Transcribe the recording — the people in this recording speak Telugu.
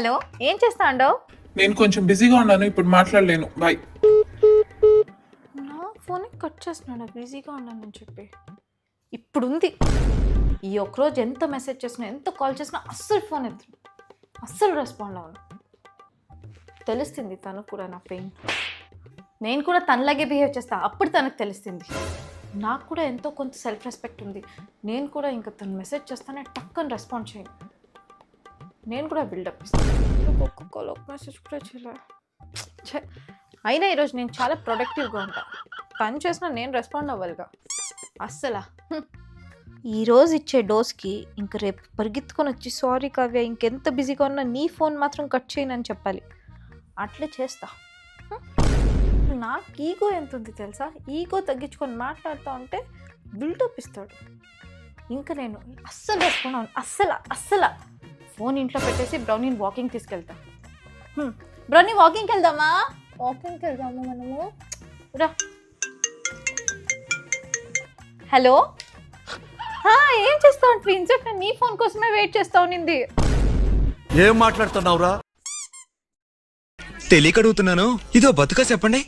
హలో ఏం చేస్తా అండవు? నేను కొంచెం బిజీగా ఉన్నాను, ఇప్పుడు మాట్లాడలేను. బాయ్. నా ఫోన్ కట్ చేస్తున్నాడు బిజీగా ఉన్నానని చెప్పి. ఇప్పుడు ఉంది ఈ ఒక్కరోజు ఎంత మెసేజ్ చేసినా ఎంత కాల్ చేసినా అస్సలు ఫోన్ ఎత్తు, అస్సలు రెస్పాండ్ అవ్వను. తెలుస్తుంది తనకు కూడా నా పెయిన్. నేను కూడా తనలాగే బిహేవ్ చేస్తా, అప్పుడు తనకు తెలుస్తుంది. నాకు కూడా ఎంతో కొంత సెల్ఫ్ రెస్పెక్ట్ ఉంది. నేను కూడా ఇంకా తను మెసేజ్ చేస్తానే టక్కని రెస్పాండ్ చేయను. నేను కూడా బిల్డప్ ఇస్తాను. ఒక్కొక్కరు ఒక మెసేజ్ కూడా చేయలే. అయినా ఈరోజు నేను చాలా ప్రొడక్టివ్గా ఉంటాను. తను చేసినా నేను రెస్పాండ్ అవ్వాలిగా. అస్సలా ఈరోజు ఇచ్చే డోస్కి ఇంక రేపు పరిగెత్తుకొని వచ్చి సారీ కావ్య ఇంకెంత బిజీగా ఉన్నా నీ ఫోన్ మాత్రం కట్ చేయనని చెప్పాలి. అట్లే చేస్తా. నాకు ఈగో ఎంత ఉంది తెలుసా? ఈగో తగ్గించుకొని మాట్లాడుతూ ఉంటే బిల్డప్ ఇస్తాడు. ఇంకా నేను అస్సలు రెస్పాండ్ అవ్వను. అస్సలు ఫోన్ ఇంట్లో పెట్టేసి బ్రౌనీని వాకింగ్ తీసుకెళ్తా. బ్రౌనీ వాకింగ్కి వెళ్దామా మనము రా. హలో ఏం చేస్తావు ట్విన్స్? నేను నీ ఫోన్ కోసమే వెయిట్ చేస్తా ఉన్నింది. ఏం మాట్లాడుతున్నావురా? తెలియక అడుగుతున్నాను, ఇదో బతుక చెప్పండి.